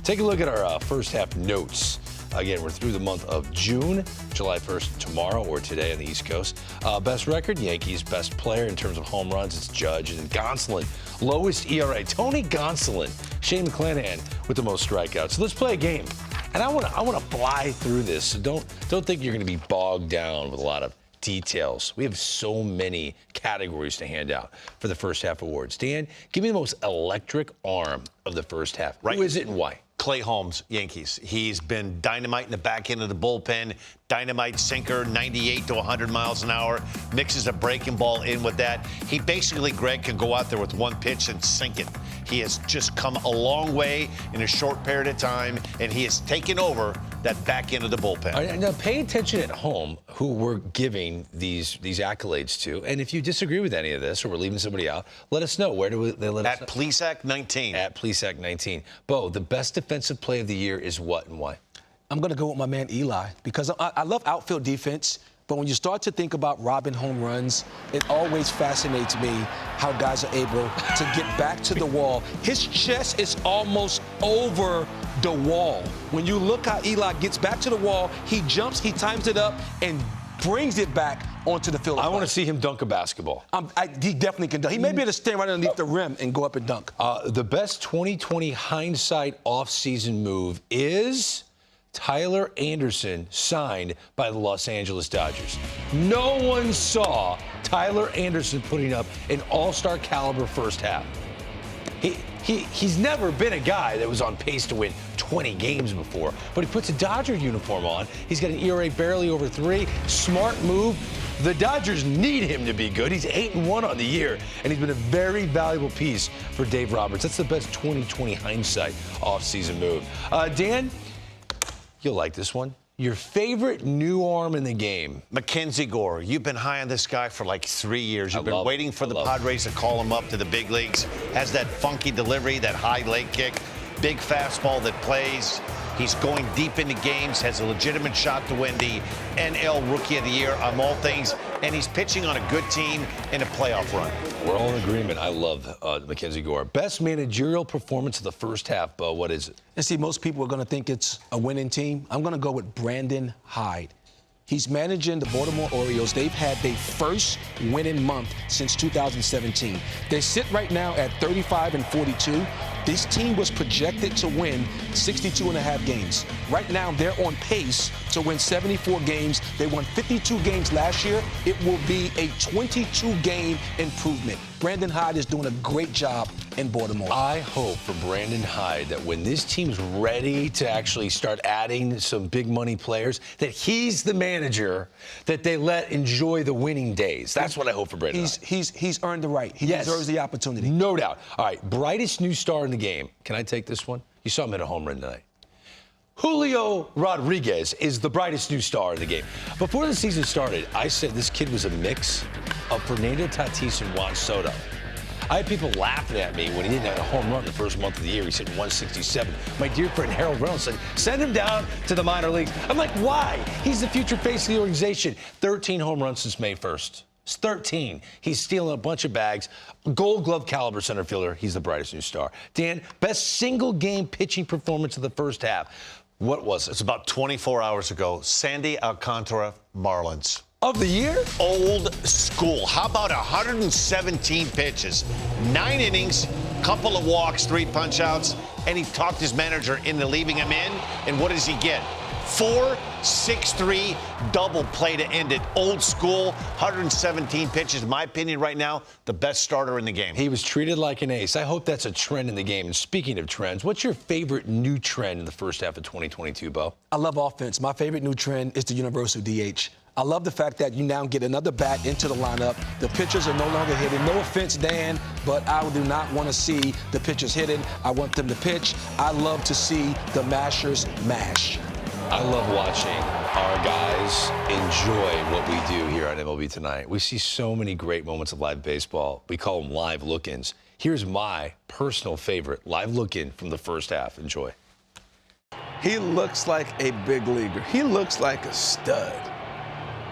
Take a look at our first half notes. Again, we're through the month of June, July 1st tomorrow or today on the East Coast. Best record, Yankees. Best player in terms of home runs, it's Judge. And then Gonsolin, lowest ERA. Tony Gonsolin, Shane McClanahan with the most strikeouts. So let's play a game. And I want to fly through this. So don't think you're going to be bogged down with a lot of details. We have so many categories to hand out for the first half awards. Dan, give me the most electric arm of the first half. Right. Who is it and why? Clay Holmes, Yankees. He's been dynamite in the back end of the bullpen. Dynamite sinker, 98 to 100 miles an hour. Mixes a breaking ball in with that. He basically, Greg, can go out there with one pitch and sink it. He has just come a long way in a short period of time, and he has taken over that back end of the bullpen. All right, now, pay attention at home who we're giving these accolades to. And if you disagree with any of this or we're leaving somebody out, let us know. Where do they let us know? At Plesac19. At Plesac19. Bo, the best defensive play of the year is what and why? I'm going to go with my man Eli because I love outfield defense, but when you start to think about robbing home runs, it always fascinates me how guys are able to get back to the wall. His chest is almost over the wall. When you look how Eli gets back to the wall, he jumps, he times it up, and brings it back onto the field. I want to see him dunk a basketball. He definitely can dunk. He may be able to stand right underneath the rim and go up and dunk. The best 2020 hindsight offseason move is Tyler Anderson signed by the Los Angeles Dodgers. No one saw Tyler Anderson putting up an all-star caliber first half. He's never been a guy that was on pace to win 20 games before, but he puts a Dodger uniform on. He's got an ERA barely over 3. Smart move. The Dodgers need him to be good. He's 8-1 on the year, and he's been a very valuable piece for Dave Roberts. That's the best 2020 hindsight offseason move. Dan, you'll like this one. Your favorite new arm in the game. Mackenzie Gore. You've been high on this guy for like 3 years. You've been waiting for the Padres to call him up to the big leagues. Has that funky delivery, that high leg kick, big fastball that plays. He's going deep into games, has a legitimate shot to win the NL Rookie of the Year on all things, and he's pitching on a good team in a playoff run. We're all in agreement. I love Mackenzie Gore. Best managerial performance of the first half, Bo, what is it? And see, most people are going to think it's a winning team. I'm going to go with Brandon Hyde. He's managing the Baltimore Orioles. They've had their first winning month since 2017. They sit right now at 35-42. This team was projected to win 62.5 games. Right now, they're on pace to win 74 games. They won 52 games last year. It will be a 22-game improvement. Brandon Hyde is doing a great job in Baltimore. I hope for Brandon Hyde that when this team's ready to actually start adding some big money players, that he's the manager that they let enjoy the winning days. That's what I hope for Brandon Hyde. He's earned the right. He deserves the opportunity. No doubt. All right, brightest new star in the game. Can I take this one? You saw him hit a home run tonight. Julio Rodriguez is the brightest new star in the game. Before the season started, I said this kid was a mix of Fernando Tatis and Juan Soto. I had people laughing at me when he didn't have a home run the first month of the year. He's hitting 167. My dear friend Harold Reynolds said, send him down to the minor leagues. I'm like, why? He's the future face of the organization. 13 home runs since May 1st. It's 13. He's stealing a bunch of bags. Gold glove caliber center fielder. He's the brightest new star. Dan, best single game pitching performance of the first half. What was it? It's about 24 hours ago. Sandy Alcantara, Marlins. Of the year? Old school. How about 117 pitches, 9 innings, couple of walks, 3 punch-outs, and he talked his manager into leaving him in. And what does he get? 4-6-3 double play to end it. Old school, 117 pitches. In my opinion right now, the best starter in the game. He was treated like an ace. I hope that's a trend in the game. And speaking of trends, what's your favorite new trend in the first half of 2022, Bo? I love offense. My favorite new trend is the universal DH. I love the fact that you now get another bat into the lineup. The pitchers are no longer hitting. No offense, Dan, but I do not want to see the pitchers hitting. I want them to pitch. I love to see the mashers mash. I love watching our guys enjoy what we do here on MLB Tonight. We see so many great moments of live baseball. We call them live look-ins. Here's my personal favorite live look-in from the first half. Enjoy. He looks like a big leaguer. He looks like a stud.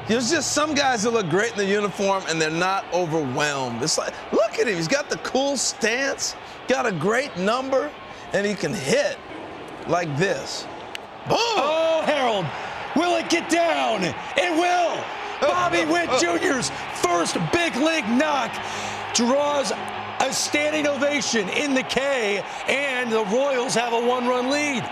There's just some guys that look great in the uniform and they're not overwhelmed. It's like, look at him. He's got the cool stance, got a great number, and he can hit. like this. Boom! Oh, Harold, will it get down? It will! Bobby Witt Jr.'s first big league knock draws a standing ovation in the K, and the Royals have a 1-run lead.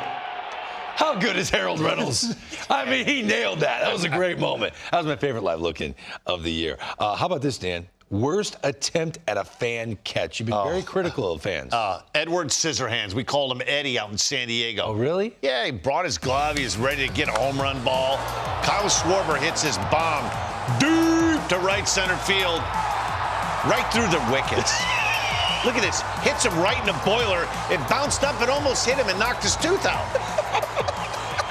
How good is Harold Reynolds? I mean, he nailed that. That was a great moment. That was my favorite live look-in of the year. How about this, Dan? Worst attempt at a fan catch. You've been very critical of fans. Edward Scissorhands. We called him Eddie out in San Diego. Oh, really? Yeah, he brought his glove. He was ready to get a home run ball. Kyle Schwarber hits his bomb deep to right center field, right through the wickets. Look at this. Hits him right in the boiler. It bounced up and almost hit him and knocked his tooth out.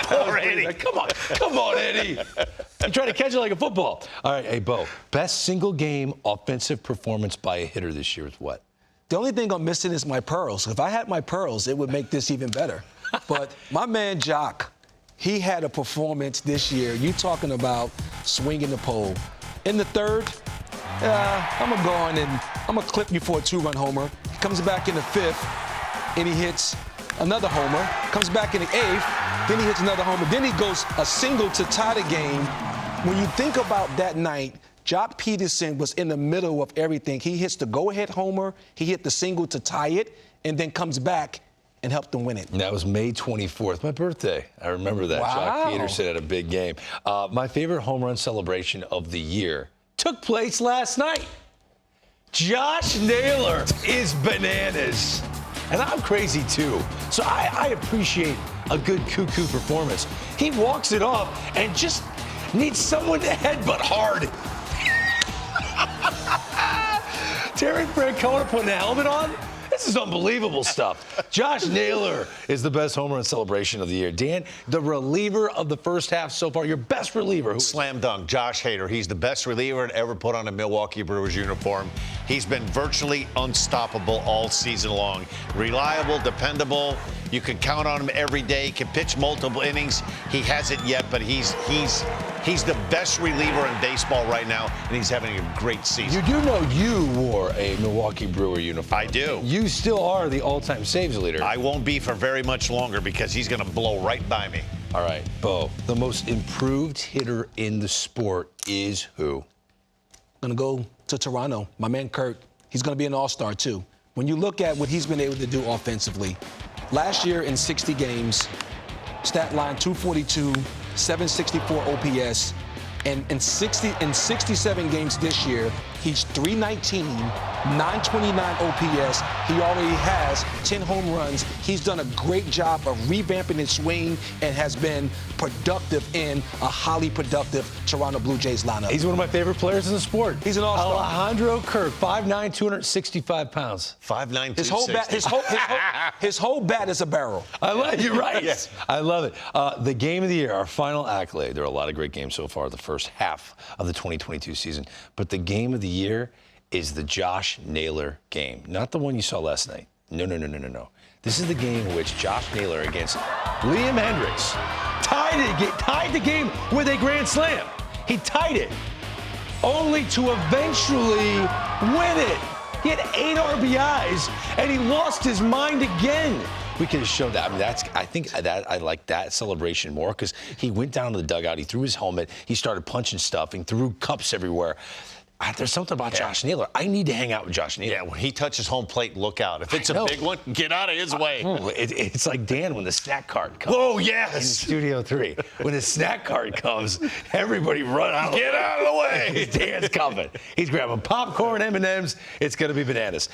Poor Eddie. Come on, Eddie. I'm trying to catch it like a football. All right, hey, Bo. Best single game offensive performance by a hitter this year is what? The only thing I'm missing is my pearls. If I had my pearls, it would make this even better. But my man Jock, he had a performance this year. You talking about swinging the pole. In the third, I'm going to go on and I'm going to clip you for a 2-run homer. He comes back in the 5th, and he hits another homer. Comes back in the 8th, then he hits another homer. Then he goes a single to tie the game. When you think about that night, Jock Peterson was in the middle of everything. He hits the go-ahead homer, he hit the single to tie it, and then comes back and helped them win it. And that was May 24th, my birthday. I remember that. Wow. Jock Peterson had a big game. My favorite home run celebration of the year took place last night. Josh Naylor is bananas. And I'm crazy too. So I appreciate a good cuckoo performance. He walks it off and just needs someone to headbutt hard. Terry Francona putting a helmet on? This is unbelievable stuff. Josh Naylor is the best home run celebration of the year. Dan, the reliever of the first half so far, your best reliever. Slam dunk, Josh Hader. He's the best reliever to ever put on a Milwaukee Brewers uniform. He's been virtually unstoppable all season long. Reliable, dependable. You can count on him every day. He can pitch multiple innings. He hasn't yet, but he's the best reliever in baseball right now, and he's having a great season. You do know you wore a Milwaukee Brewer uniform. I do. You still are the all-time saves leader. I won't be for very much longer because he's going to blow right by me. All right, Bo, the most improved hitter in the sport is who? I'm going to go to Toronto. My man Kurt, he's going to be an all-star too. When you look at what he's been able to do offensively, last year in 60 games, stat line 242, 764 OPS, and in 67 games this year, he's 319, 929 OPS. He already has 10 home runs. He's done a great job of revamping his swing and has been productive in a highly productive Toronto Blue Jays lineup. He's one of my favorite players in the sport. He's an all-star. Alejandro Kirk, 5'9", 265 pounds. 5'9", His whole bat is a barrel. I love it. You're right. Yes. I love it. The game of the year, our final accolade. There are a lot of great games so far, the first half of the 2022 season. But the game of the year is the Josh Naylor game. Not the one you saw last night. No. This is the game in which Josh Naylor against Liam Hendricks tied the game with a grand slam. He tied it, only to eventually win it. He had 8 RBIs, and he lost his mind again. We could have showed that. I mean, I like that celebration more because he went down to the dugout, he threw his helmet, he started punching stuff, and threw cups everywhere. There's something about Josh Naylor. I need to hang out with Josh Naylor. Yeah, when he touches home plate, look out. If it's a big one, get out of his way. It's like Dan when the snack card comes. Oh, yes. In Studio 3. When the snack card comes, everybody run out. Get out of the way. Dan's coming. He's grabbing popcorn, M&Ms. It's going to be bananas.